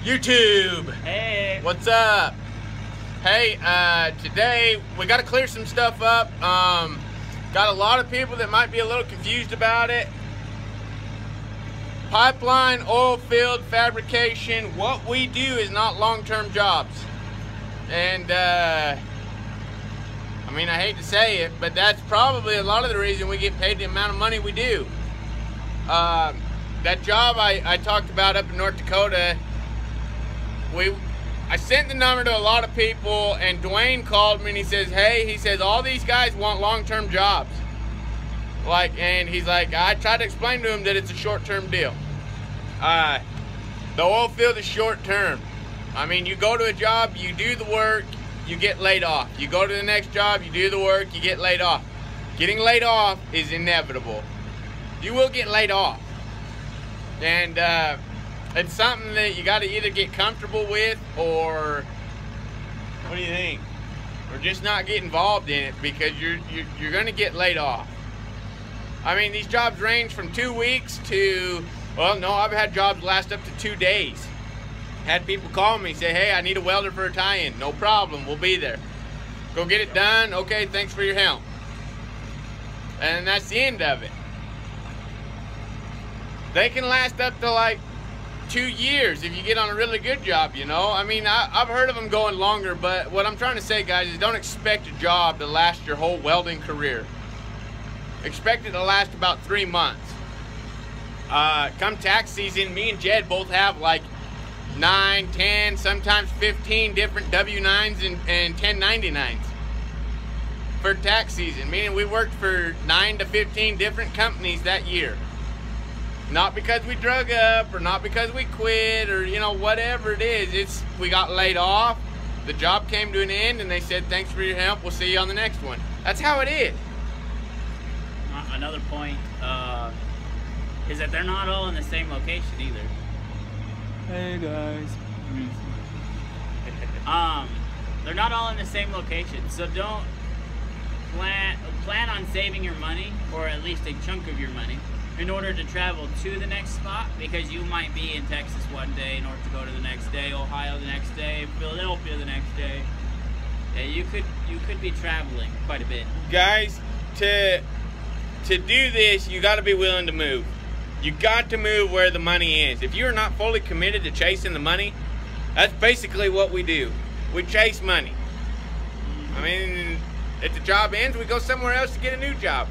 YouTube. Hey. What's up? Hey, today we got to clear some stuff up. Got a lot of people that might be a little confused about it. Pipeline, oil field, fabrication, what we do is not long-term jobs. And, I mean, I hate to say it, but that's probably a lot of the reason we get paid the amount of money we do. That job I talked about up in North Dakota, I sent the number to a lot of people, and Dwayne called me and he says, hey, he says, all these guys want long-term jobs. And he's like, I tried to explain to him that it's a short-term deal. The oil field is short-term. I mean, you go to a job, you do the work, you get laid off. You go to the next job, you do the work, you get laid off. Getting laid off is inevitable. You will get laid off. And it's something that you got to either get comfortable with, or what do you think? Or just not get involved in it, because you're going to get laid off. I mean, these jobs range from 2 weeks to, well, no, I've had jobs last up to 2 days. Had people call me, say, hey, I need a welder for a tie-in. No problem, we'll be there. Go get it done. Okay, thanks for your help. And that's the end of it. They can last up to like 2 years if you get on a really good job, you know? I mean, I've heard of them going longer, but what I'm trying to say, guys, is don't expect a job to last your whole welding career. Expect it to last about 3 months. Come tax season, me and Jed both have like 9, 10, sometimes 15 different W-9s and 1099s for tax season, meaning we worked for 9 to 15 different companies that year. Not because we drug up, or not because we quit, or, you know, whatever it is. We got laid off, the job came to an end, and they said, thanks for your help, we'll see you on the next one. That's how it is. Another point is that they're not all in the same location either. Hey guys. They're not all in the same location, so don't plan on saving your money, or at least a chunk of your money, in order to travel to the next spot, because you might be in Texas one day, North Dakota the next day, Ohio the next day, Philadelphia the next day. Yeah, you could be traveling quite a bit. Guys, to do this, you got to be willing to move. You got to move where the money is. If you're not fully committed to chasing the money, that's basically what we do. We chase money. I mean, if the job ends, we go somewhere else to get a new job.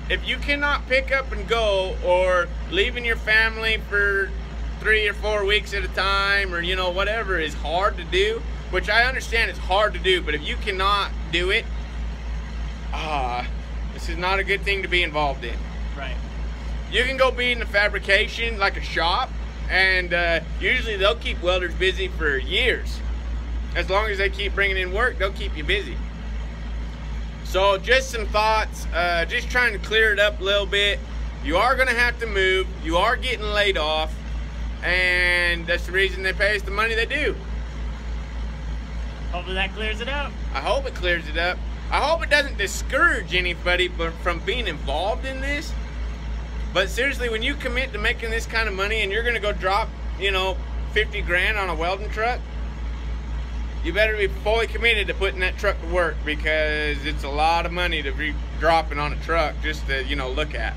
If you cannot pick up and go, or leaving your family for 3 or 4 weeks at a time, or, you know, whatever is hard to do, which I understand it's hard to do, but if you cannot do it, this is not a good thing to be involved in. Right. You can go be in the fabrication, like a shop, and usually they'll keep welders busy for years. As long as they keep bringing in work, they'll keep you busy. So just some thoughts, just trying to clear it up a little bit. You are going to have to move. You are getting laid off, and that's the reason they pay us the money they do. Hopefully that clears it up. I hope it clears it up. I hope it doesn't discourage anybody from being involved in this. But seriously, when you commit to making this kind of money, and you're going to go drop, you know, 50 grand on a welding truck, you better be fully committed to putting that truck to work, because it's a lot of money to be dropping on a truck just to, you know, look at.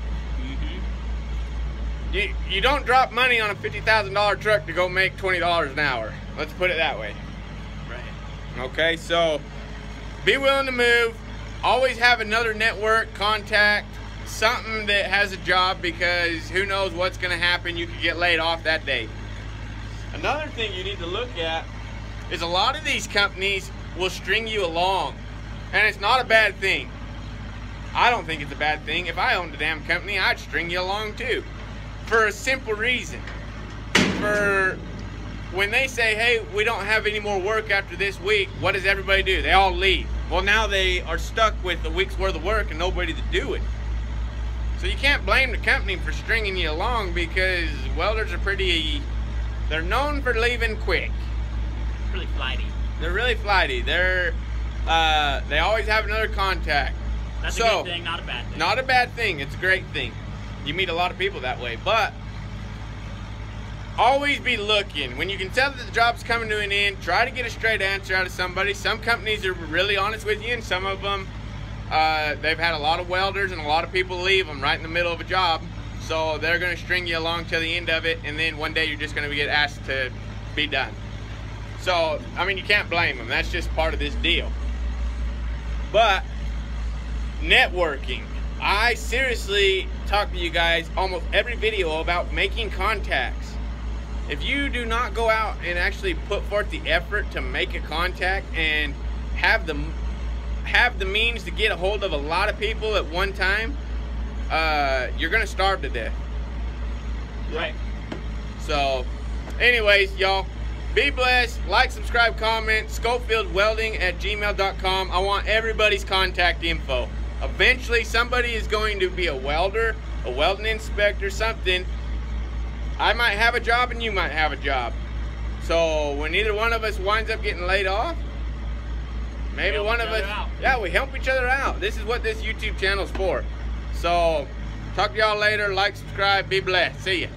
You don't drop money on a $50,000 truck to go make $20 an hour. Let's put it that way. Right. Okay, so be willing to move. Always have another network contact, something that has a job, because who knows what's going to happen. You could get laid off that day. Another thing you need to look at is a lot of these companies will string you along, and it's not a bad thing. I don't think it's a bad thing. If I owned a damn company, I'd string you along too, for a simple reason. For when they say, hey, we don't have any more work after this week, what does everybody do? They all leave. Well, now they are stuck with a week's worth of work and nobody to do it. So you can't blame the company for stringing you along, because welders are they're known for leaving quick. Really flighty. They're really flighty. They always have another contact. That's a good thing, not a bad thing. Not a bad thing. It's a great thing. You meet a lot of people that way. But always be looking. When you can tell that the job's coming to an end, try to get a straight answer out of somebody. Some companies are really honest with you, and some of them, they've had a lot of welders and a lot of people leave them right in the middle of a job. So they're going to string you along to the end of it, and then one day you're just going to get asked to be done. So, I mean, you can't blame them. That's just part of this deal. But networking. I seriously talk to you guys almost every video about making contacts. If you do not go out and actually put forth the effort to make a contact and have the means to get a hold of a lot of people at one time, you're gonna starve to death. Right. So, anyways, y'all, be blessed. Like, subscribe, comment. SchofieldWelding@gmail.com. I want everybody's contact info. Eventually, somebody is going to be a welder, a welding inspector, something. I might have a job and you might have a job. So when either one of us winds up getting laid off, maybe one of us, yeah, we help each other out. This is what this YouTube channel is for. So talk to y'all later. Like, subscribe, be blessed. See ya.